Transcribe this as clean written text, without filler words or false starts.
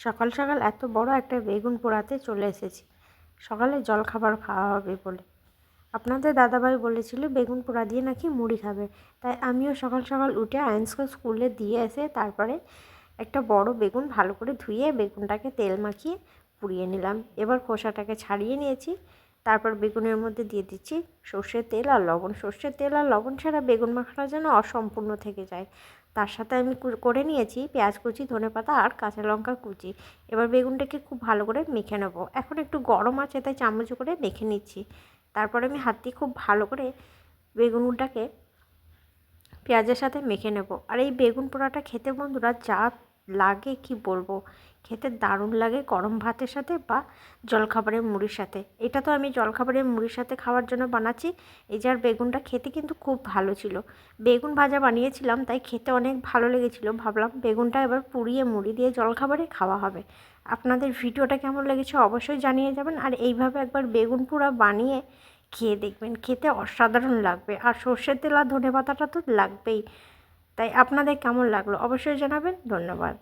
সকাল সকাল এত বড় একটা বেগুন পোড়াতে চলে এসেছি সকালে জলখাবার খাওয়া হবে বলে। আপনাদের দাদাভাই বলেছিল বেগুন পোড়া দিয়ে নাকি মুড়ি খাবে, তাই আমিও সকাল সকাল উঠে আয়ান্সকে স্কুলে দিয়ে এসে তারপরে একটা বড় বেগুন ভালো করে ধুয়ে বেগুনটাকে তেল মাখিয়ে পুড়িয়ে নিলাম। এবার খোসাটাকে ছাড়িয়ে নিয়েছি, তারপর বেগুনের মধ্যে দিয়ে দিচ্ছি সর্ষের তেল আর লবণ। সর্ষের তেল আর লবণ ছাড়া বেগুন মাখাটা যেন অসম্পূর্ণ থেকে যায়। তার সাথে আমি করে নিয়েছি পেঁয়াজ কুচি, ধনেপাতা আর কাঁচা লঙ্কা কুচি। এবার বেগুনটাকে খুব ভালো করে মেখে নেব। এখন একটু গরম আছে তাই চামচ করে মেখে নিচ্ছি। তারপরে আমি হাত দিয়ে খুব ভালো করে বেগুনটাকে পেঁয়াজের সাথে মেখে নেব। আর এই বেগুন পোড়াটা খেতে বন্ধুরা যা লাগে কি বলবো, খেতে দারুণ লাগে গরম ভাতের সাথে বা জলখাবারের মুড়ির সাথে। এটা তো আমি জলখাবারের মুড়ির সাথে খাওয়ার জন্য বানাচ্ছি। এই যার বেগুনটা খেতে কিন্তু খুব ভালো ছিল। বেগুন ভাজা বানিয়েছিলাম তাই খেতে অনেক ভালো লেগেছিলো। ভাবলাম বেগুনটা এবার পুড়িয়ে মুড়ি দিয়ে জলখাবারে খাওয়া হবে। আপনাদের ভিডিওটা কেমন লেগেছে অবশ্যই জানিয়ে যাবেন। আর এইভাবে একবার বেগুন পোড়া বানিয়ে খেয়ে দেখবেন, খেতে অসাধারণ লাগবে। আর সর্ষের তেল আর ধনেপাতাটা তো লাগবেই। তাই আপনাদের কেমন লাগলো অবশ্যই জানাবেন। ধন্যবাদ।